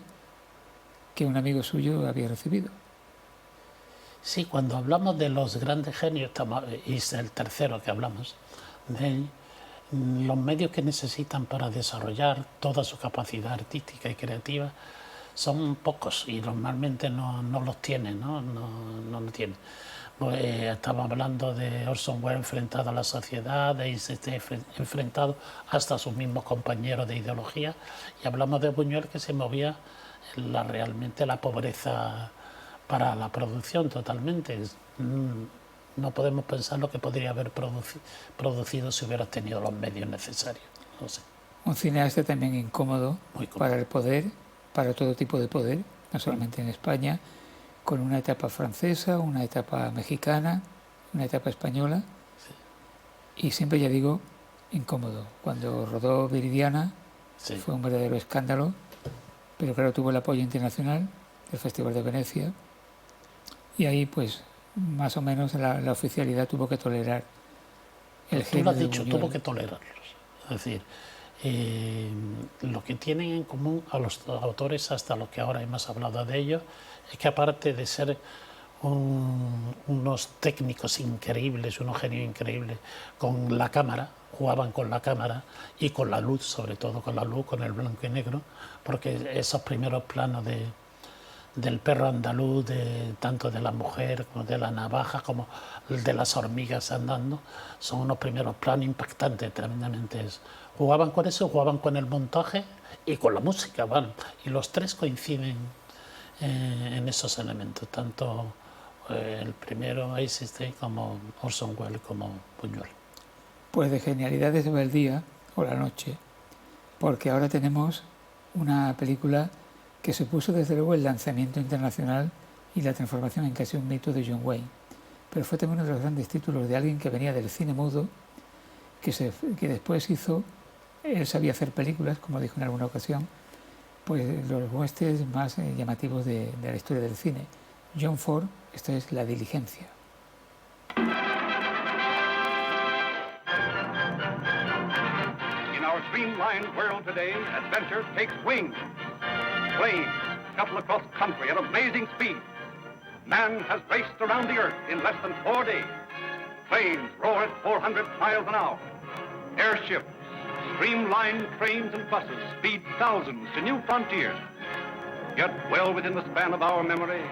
que un amigo suyo había recibido. Sí, cuando hablamos de los grandes genios, y es el tercero que hablamos, de los medios que necesitan para desarrollar toda su capacidad artística y creativa son pocos y normalmente no los tienen, no los tienen. Pues, estamos hablando de Orson Welles enfrentado a la sociedad, de Eisenstein enfrentado hasta a sus mismos compañeros de ideología, y hablamos de Buñuel, que se movía realmente la pobreza para la producción totalmente. No podemos pensar lo que podría haber producido si hubiera tenido los medios necesarios. No sé. Un cineasta también incómodo para el poder, para todo tipo de poder, no solamente en España, con una etapa francesa, una etapa mexicana, una etapa española, sí. Y siempre, ya digo, incómodo. Cuando rodó Viridiana, sí, fue un verdadero escándalo, pero claro, tuvo el apoyo internacional del Festival de Venecia, y ahí pues más o menos la oficialidad tuvo que tolerar el género. Tú lo has dicho, tuvo que tolerarlos. Es decir, lo que tienen en común a los autores, hasta lo que ahora hemos hablado de ellos, es que aparte de ser unos técnicos increíbles, unos genios increíbles, con la cámara, jugaban con la cámara y con la luz, sobre todo con la luz, con el blanco y negro, porque esos primeros planos del perro andaluz, tanto de la mujer como de la navaja, como de las hormigas andando, son unos primeros planos impactantes, tremendamente. Jugaban con eso, jugaban con el montaje y con la música, bueno, y los tres coinciden en esos elementos, tanto el primero Eisenstein como Orson Welles como Buñuel. Pues de genialidades va el día o la noche, porque ahora tenemos una película que supuso desde luego el lanzamiento internacional y la transformación en casi un mito de John Wayne, pero fue también uno de los grandes títulos de alguien que venía del cine mudo, que después él sabía hacer películas, como dijo en alguna ocasión, pues los westerns más llamativos de la historia del cine. John Ford, esta es La Diligencia. In our streamlined world today, adventure takes wings. Planes scuttle across country at a blazing speed. man has raced around the earth in less than 4 days. Planes roar at 400 miles an hour. Airships, streamlined trains and buses speed thousands to new frontiers. Yet well within the span of our memory,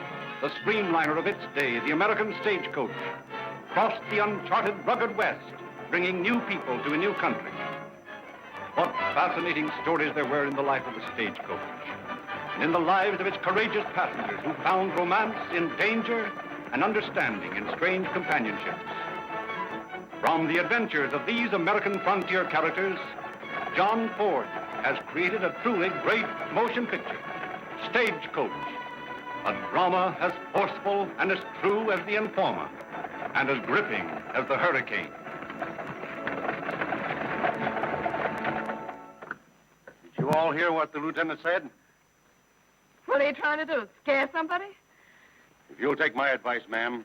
the streamliner of its day, the American stagecoach, crossed the uncharted rugged West, bringing new people to a new country. What fascinating stories there were in the life of the stagecoach, and in the lives of its courageous passengers who found romance in danger and understanding in strange companionships. From the adventures of these American frontier characters, John Ford has created a truly great motion picture, Stagecoach, a drama as forceful and as true as The Informer, and as gripping as The Hurricane. Did you all hear what the lieutenant said? What are you trying to do, scare somebody? If you'll take my advice, ma'am,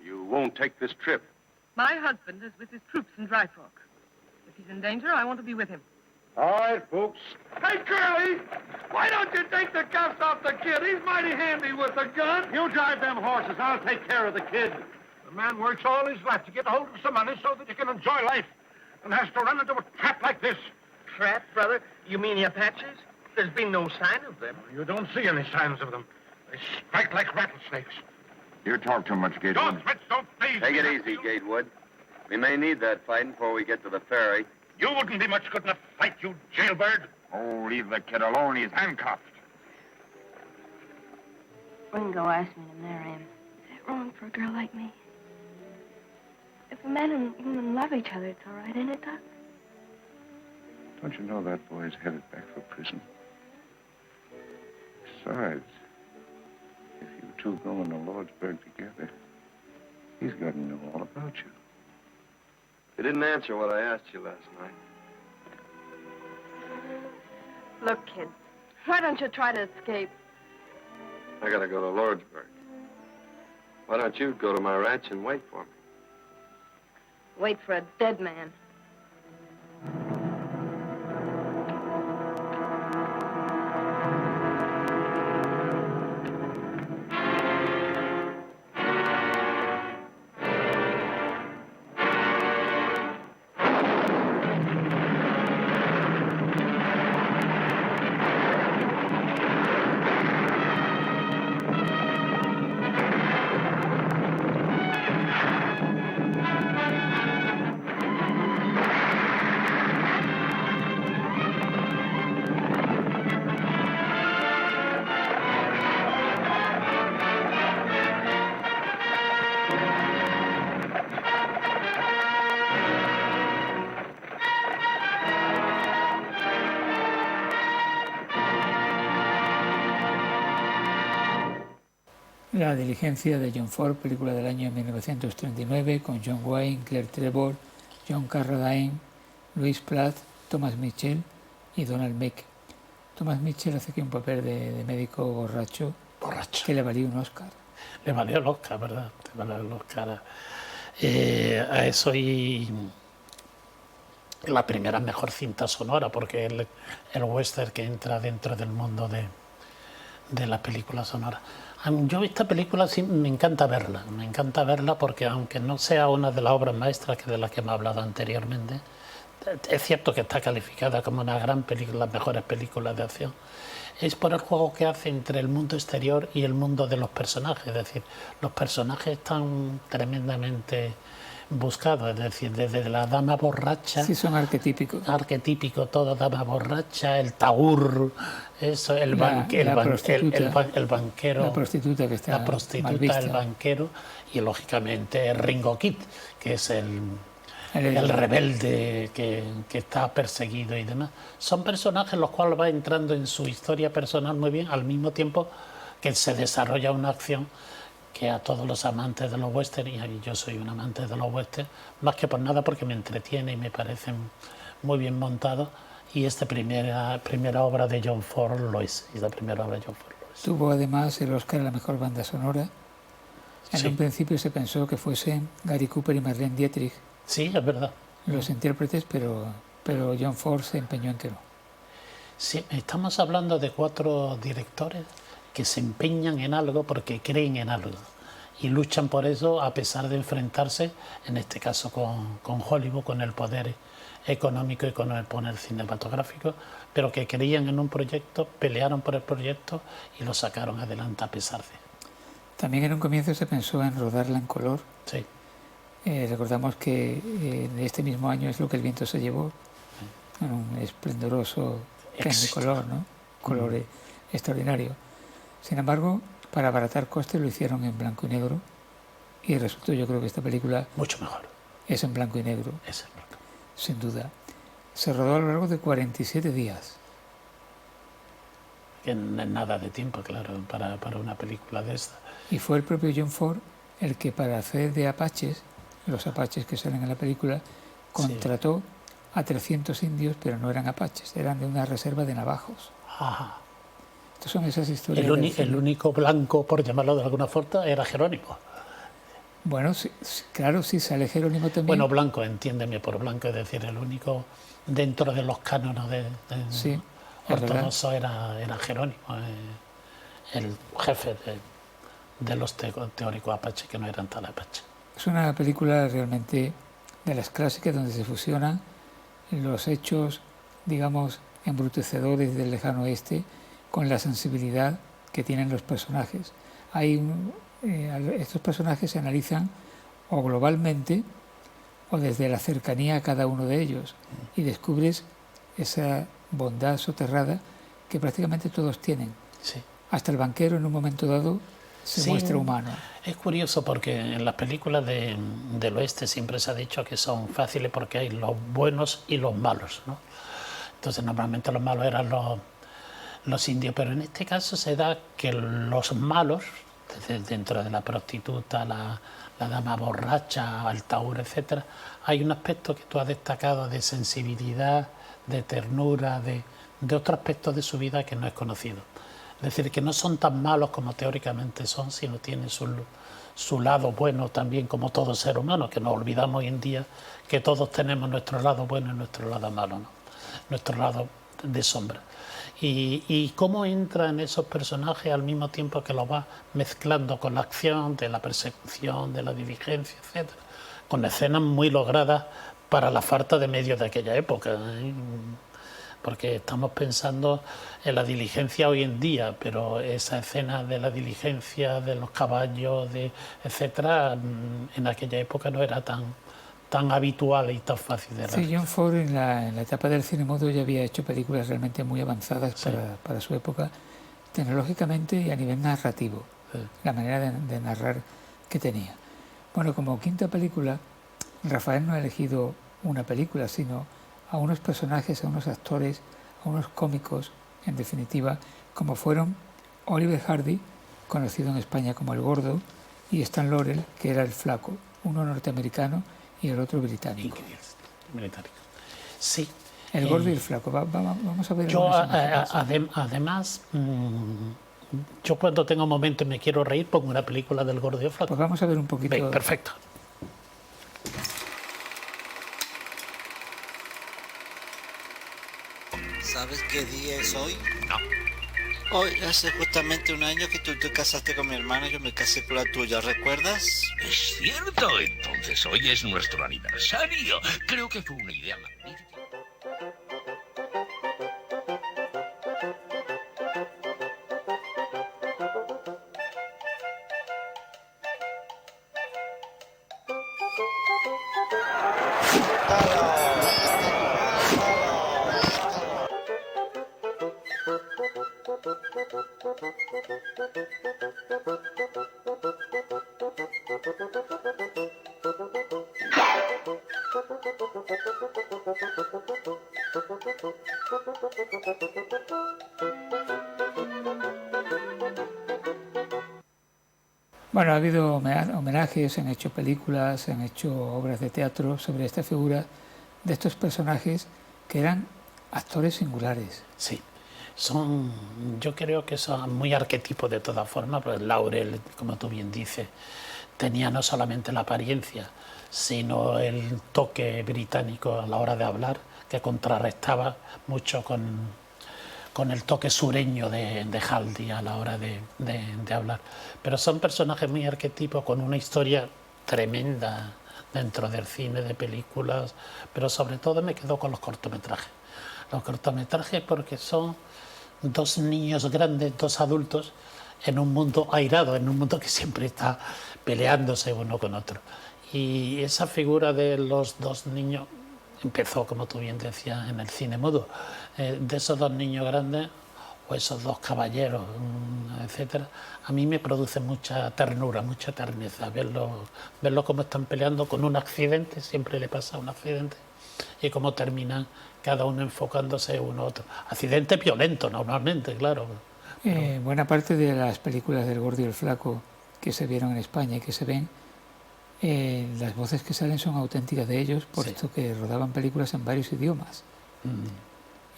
you won't take this trip. My husband is with his troops in Dry Fork. If he's in danger, I want to be with him. All right, folks. Hey, Curly, why don't you take the cuffs off the kid? He's mighty handy with a gun. You drive them horses. I'll take care of the kid. The man works all his life to get hold of some money so that he can enjoy life, and has to run into a trap like this. Trap, brother? You mean the Apaches? There's been no sign of them. You don't see any signs of them. They strike like rattlesnakes. You talk too much, Gatewood. Don't, Fritz, don't, please. Take it easy, Gatewood. We may need that fighting before we get to the ferry. You wouldn't be much good in a fight, you jailbird. Oh, leave the kid alone. He's handcuffed. Ringo asked me to marry him. Is that wrong for a girl like me? If a man and woman love each other, it's all right, ain't it, Doc? Don't you know that boy's headed back for prison? Besides, if you two go into Lordsburg together, he's got to know all about you. You didn't answer what I asked you last night. Look, kid, why don't you try to escape? I gotta go to Lordsburg. Why don't you go to my ranch and wait for me? Wait for a dead man. La diligencia de John Ford, película del año 1939, con John Wayne, Claire Trevor, John Carradine, Louis Platt, Thomas Mitchell y Donald Meek. Thomas Mitchell hace aquí un papel de médico borracho que le valió un Oscar. Le valió el Oscar, ¿verdad? Le valió el Oscar. A eso y la primera mejor cinta sonora, porque el western que entra dentro del mundo de la película sonora. Yo esta película sí me encanta verla porque aunque no sea una de las obras maestras de las que me he hablado anteriormente, es cierto que está calificada como una gran película, las mejores películas de acción, es por el juego que hace entre el mundo exterior y el mundo de los personajes, es decir, los personajes están tremendamente buscados, es decir, desde la dama borracha... Sí, son arquetípicos. Arquetípico, todo, dama borracha, el taur, eso, el banquero... La prostituta que está la prostituta, mal vista. el banquero y, lógicamente, Ringo Kid, que es el rebelde que está perseguido y demás. Son personajes los cuales va entrando en su historia personal muy bien, al mismo tiempo que se desarrolla una acción que a todos los amantes de los westerns, y yo soy un amante de los westerns, más que por nada porque me entretiene y me parecen muy bien montados, y esta primera obra de John Ford lo es. Tuvo además el Oscar a la mejor banda sonora. En un principio se pensó que fuesen Gary Cooper y Marlene Dietrich. Sí, es verdad. Los intérpretes, pero John Ford se empeñó en que no. Sí, estamos hablando de 4 directores que se empeñan en algo porque creen en algo. y luchan por eso a pesar de enfrentarse, en este caso con Hollywood, con el poder económico y con el poder cinematográfico, pero que creían en un proyecto, pelearon por el proyecto y lo sacaron adelante a pesar de. También en un comienzo se pensó en rodarla en color. Sí. Recordamos que en este mismo año Es lo que el viento se llevó, en un esplendoroso color, ¿no? Color extraordinario. Sin embargo, para abaratar costes lo hicieron en blanco y negro y resultó, yo creo que esta película mucho mejor. Es en blanco y negro, es en blanco. Sin duda. Se rodó a lo largo de 47 días. Que no es nada de tiempo, claro, para una película de esta. Y fue el propio John Ford el que, para hacer de apaches, los apaches que salen en la película, contrató a 300 indios, pero no eran apaches, eran de una reserva de navajos. Ajá. Estas son esas historias. El único blanco, por llamarlo de alguna forma, era Jerónimo. Bueno, sí, claro, sí, sale Jerónimo también. Bueno, blanco, entiéndeme por blanco, es decir, el único dentro de los cánones sí, ortodoxos era Jerónimo, el jefe de los teóricos apaches, que no eran tal apaches. Es una película realmente de las clásicas donde se fusionan los hechos, digamos, embrutecedores del lejano oeste con la sensibilidad que tienen los personajes. Estos personajes se analizan o globalmente o desde la cercanía a cada uno de ellos y descubres esa bondad soterrada que prácticamente todos tienen. Sí. Hasta el banquero en un momento dado se muestra humano. Es curioso porque en las películas del oeste siempre se ha dicho que son fáciles porque hay los buenos y los malos, ¿no? Entonces normalmente los malos eran los indios, pero en este caso se da que los malos, dentro de la prostituta, la dama borracha, el taur, etc., hay un aspecto que tú has destacado de sensibilidad, de ternura, de otro aspecto de su vida que no es conocido. Es decir, que no son tan malos como teóricamente son, sino tienen su lado bueno también, como todo ser humano, que nos olvidamos hoy en día que todos tenemos nuestro lado bueno y nuestro lado malo, ¿no? Nuestro lado de sombra. Y cómo entra en esos personajes al mismo tiempo que lo va mezclando con la acción de la persecución, de la diligencia, etc., con escenas muy logradas para la falta de medios de aquella época, ¿eh? Porque estamos pensando en la diligencia hoy en día, pero esa escena de la diligencia, de los caballos, etcétera, en aquella época no era tan habitual y tan fácil de realizar. Sí, John Ford en la etapa del cine mudo ya había hecho películas realmente muy avanzadas para su época, tecnológicamente y a nivel narrativo, la manera de narrar que tenía. Bueno, como quinta película, Rafael no ha elegido una película, sino a unos personajes, a unos actores, a unos cómicos, en definitiva, como fueron Oliver Hardy, conocido en España como el Gordo, y Stan Laurel, que era el Flaco, uno norteamericano y el otro británico. Británico. Sí. El Gordo y el Flaco. Vamos a ver. Además, yo cuando tengo momentos y me quiero reír, pongo una película del Gordo y el Flaco. Pues vamos a ver un poquito. Bien, perfecto. ¿Sabes qué día es hoy? No. Hoy hace justamente un año que tú te casaste con mi hermana, yo me casé con la tuya, ¿recuerdas? Es cierto, entonces hoy es nuestro aniversario. Creo que fue una idea magnífica. Bueno, ha habido homenajes, se han hecho películas, se han hecho obras de teatro sobre esta figura de estos personajes que eran actores singulares. Sí, yo creo que son muy arquetipos de todas formas, pues Laurel, como tú bien dices, tenía no solamente la apariencia, sino el toque británico a la hora de hablar, que contrarrestaba mucho con con el toque sureño de Haldi a la hora de hablar. Pero son personajes muy arquetipos con una historia tremenda dentro del cine, de películas, pero sobre todo me quedo con los cortometrajes. Los cortometrajes porque son dos niños grandes, dos adultos, en un mundo airado, en un mundo que siempre está peleándose uno con otro. Y esa figura de los dos niños empezó, como tú bien decías, en el cine mudo, de esos dos niños grandes o esos dos caballeros, etcétera. A mí me produce mucha ternura, mucha terneza verlo cómo están peleando con un accidente, siempre le pasa un accidente, y cómo terminan cada uno enfocándose uno a otro. Accidente violento normalmente, claro. Buena parte de las películas del Gordo y el Flaco que se vieron en España y que se ven, las voces que salen son auténticas de ellos, puesto que rodaban películas en varios idiomas.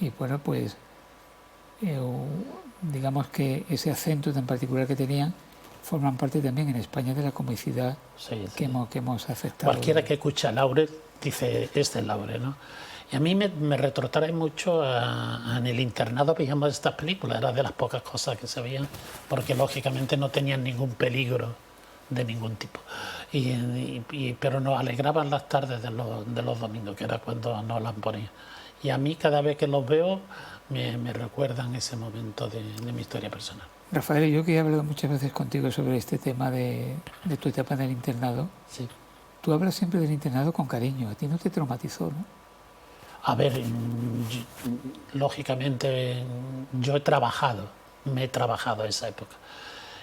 Y bueno, pues digamos que ese acento tan particular que tenían forman parte también en España de la comicidad que hemos aceptado. Cualquiera que escucha a Laure dice, este es Laure, ¿no? Y a mí me retrotrae mucho en el internado, veíamos estas películas, era de las pocas cosas que se veían, porque lógicamente no tenían ningún peligro de ningún tipo. Pero nos alegraban las tardes de los domingos, que era cuando nos las ponían. Y a mí cada vez que los veo me recuerdan ese momento de mi historia personal. Rafael, yo que he hablado muchas veces contigo sobre este tema de tu etapa en el internado, sí. Tú hablas siempre del internado con cariño, a ti no te traumatizó, ¿no? A ver, lógicamente yo me he trabajado esa época.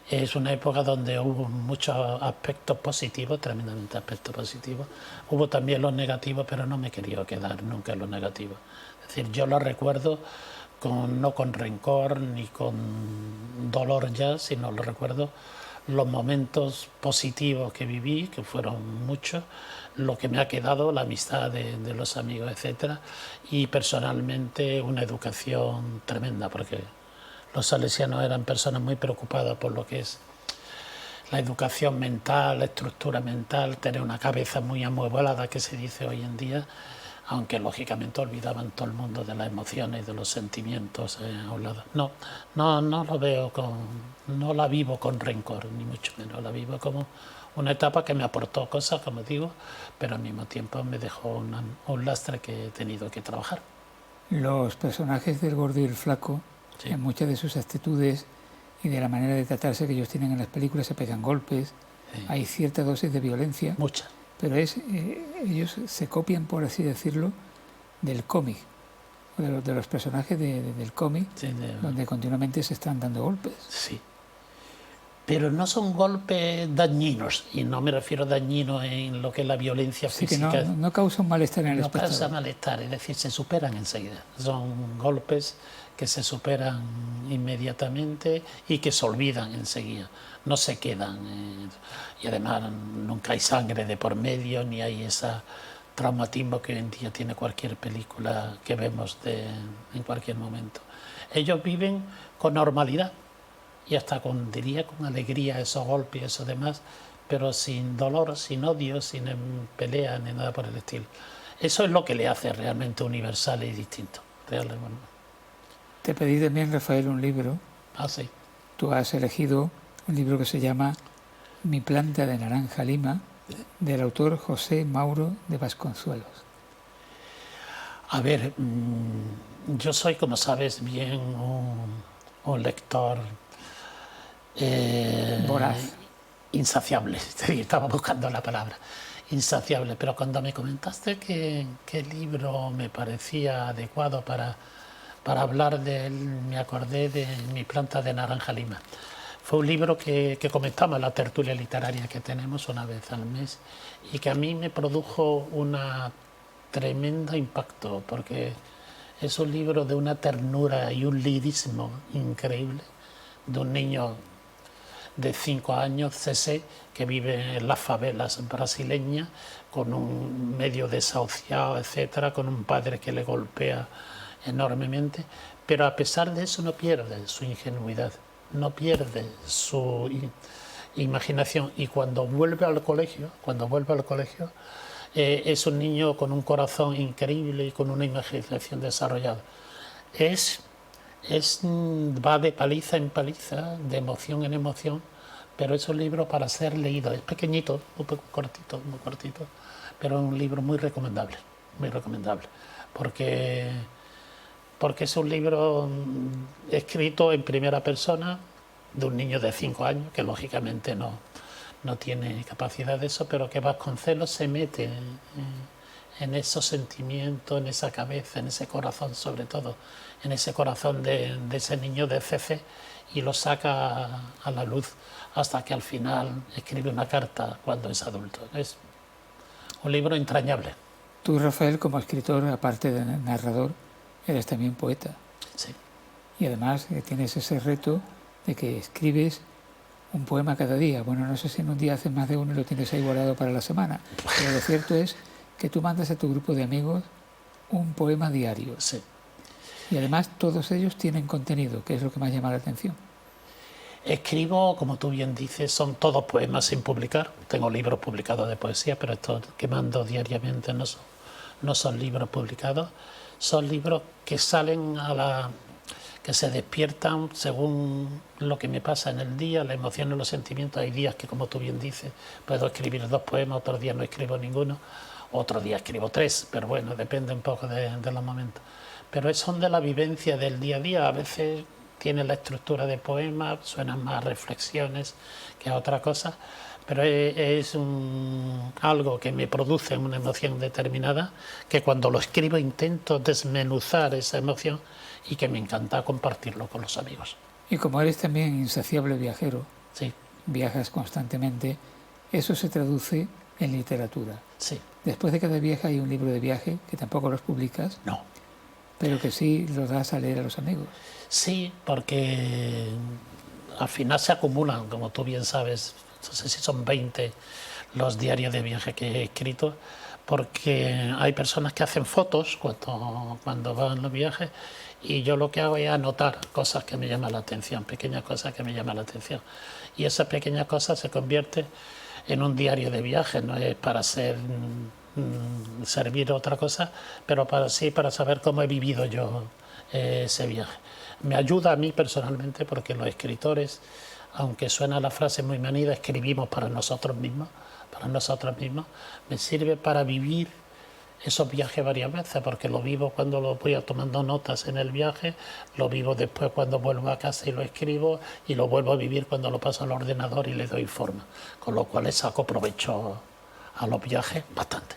Es una época donde hubo muchos aspectos positivos, tremendamente aspectos positivos. Hubo también los negativos, pero no me he querido quedar nunca en los negativos. Es decir, yo lo recuerdo no con rencor ni con dolor ya, sino lo recuerdo los momentos positivos que viví, que fueron muchos, lo que me ha quedado, la amistad de los amigos, etcétera, y personalmente una educación tremenda, porque los salesianos eran personas muy preocupadas por lo que es la educación mental, la estructura mental, tener una cabeza muy amueblada, que se dice hoy en día, aunque lógicamente olvidaban todo el mundo de las emociones, de los sentimientos a un lado. No lo veo no la vivo con rencor, ni mucho menos, la vivo como una etapa que me aportó cosas, como digo, pero al mismo tiempo me dejó un lastre que he tenido que trabajar. Los personajes del Gordo y el Flaco, sí, en muchas de sus actitudes y de la manera de tratarse que ellos tienen en las películas, se pegan golpes, sí, hay cierta dosis de violencia. Mucha. Pero ellos se copian, por así decirlo, del cómic, de los personajes del cómic, sí, donde continuamente se están dando golpes. Sí. Pero no son golpes dañinos, y no me refiero a dañinos en lo que es la violencia física. Que no causan malestar en el espectador. No causa malestar, es decir, se superan enseguida. Son golpes que se superan inmediatamente y que se olvidan enseguida. No se quedan. Y además nunca hay sangre de por medio, ni hay ese traumatismo que hoy en día tiene cualquier película que vemos en cualquier momento. Ellos viven con normalidad y hasta diría con alegría esos golpes y eso demás, pero sin dolor, sin odio, sin pelea ni nada por el estilo. Eso es lo que le hace realmente universal y distinto. Realmente. Te pedí también, Rafael, un libro. Ah, sí. Tú has elegido un libro que se llama Mi planta de naranja lima, del autor José Mauro de Vasconcelos. A ver, yo soy, como sabes bien, un lector voraz, insaciable. Estaba buscando la palabra, insaciable. Pero cuando me comentaste que el libro me parecía adecuado para hablar de él, me acordé de Mi planta de naranja lima. Fue un libro que comentamos en la tertulia literaria que tenemos una vez al mes y que a mí me produjo un tremendo impacto, porque es un libro de una ternura y un lirismo increíble, de un niño de 5 años, CC, que vive en las favelas brasileñas, con un medio desahuciado, etcétera, con un padre que le golpea enormemente, pero a pesar de eso no pierde su ingenuidad, no pierde su imaginación, y cuando vuelve al colegio, es un niño con un corazón increíble y con una imaginación desarrollada. Es Va de paliza en paliza, de emoción en emoción, pero es un libro para ser leído. Es pequeñito, muy cortito, pero es un libro muy recomendable, porque es un libro escrito en primera persona de un niño de 5 años, que lógicamente no tiene capacidad de eso, pero que Vasconcelos se mete en esos sentimientos, en esa cabeza, en ese corazón sobre todo, en ese corazón de ese niño de CC, y lo saca a la luz hasta que al final escribe una carta cuando es adulto. Es un libro entrañable. Tú, Rafael, como escritor, aparte de narrador, eres también poeta. Sí. Y además tienes ese reto de que escribes un poema cada día. Bueno, no sé si en un día haces más de uno y lo tienes ahí guardado para la semana, pero lo cierto es que tú mandas a tu grupo de amigos un poema diario. Sí. Y además todos ellos tienen contenido, que es lo que más llama la atención. Escribo, como tú bien dices, son todos poemas sin publicar. Tengo libros publicados de poesía, pero estos que mando diariamente no son libros publicados. Son libros que salen que se despiertan según lo que me pasa en el día, la emoción y los sentimientos. Hay días que, como tú bien dices, puedo escribir 2 poemas, otros días no escribo ninguno, otro día escribo 3, pero bueno, depende un poco de los momentos. Pero son de la vivencia del día a día. A veces tiene la estructura de poema, suenan más reflexiones que a otra cosa, pero es algo que me produce una emoción determinada, que cuando lo escribo intento desmenuzar esa emoción y que me encanta compartirlo con los amigos. Y como eres también insaciable viajero, sí, viajas constantemente, eso se traduce en literatura. Sí. Después de cada viaje hay un libro de viaje, que tampoco los publicas. No. Pero que sí los das a leer a los amigos. Sí, porque al final se acumulan, como tú bien sabes, no sé si son 20 los diarios de viaje que he escrito, porque hay personas que hacen fotos cuando van los viajes, y yo lo que hago es anotar cosas que me llaman la atención, pequeñas cosas que me llaman la atención. Y esas pequeñas cosas se convierten en un diario de viaje, no es para servir otra cosa, pero para saber cómo he vivido yo ese viaje. Me ayuda a mí personalmente, porque los escritores, aunque suena la frase muy manida, escribimos para nosotros mismos, me sirve para vivir esos viajes varias veces, porque lo vivo cuando lo voy tomando notas en el viaje, lo vivo después cuando vuelvo a casa y lo escribo, y lo vuelvo a vivir cuando lo paso al ordenador y le doy forma, con lo cual le saco provecho a los viajes bastante.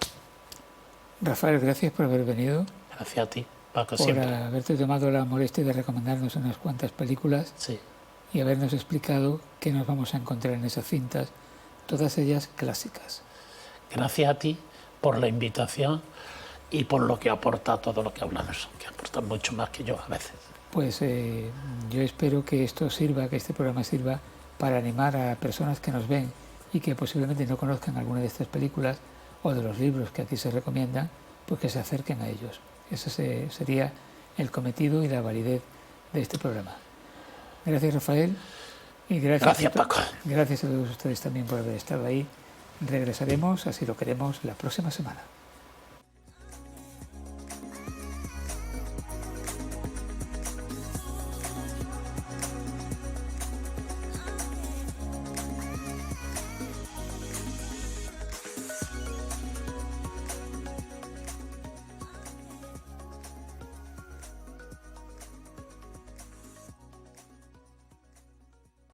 Rafael, gracias por haber venido. Gracias a ti, Paco, por siempre. haberte tomado la molestia de recomendarnos unas cuantas películas. Sí. Y habernos explicado qué nos vamos a encontrar en esas cintas, todas ellas clásicas. Gracias a ti por la invitación y por lo que aporta todo lo que hablamos, que aporta mucho más que yo a veces. Pues yo espero que esto sirva, que este programa sirva para animar a personas que nos ven y que posiblemente no conozcan alguna de estas películas o de los libros que aquí se recomiendan, pues que se acerquen a ellos. Ese sería el cometido y la validez de este programa. Gracias, Rafael. Y gracias, Paco. Gracias a todos ustedes también por haber estado ahí. Regresaremos, así lo queremos, la próxima semana.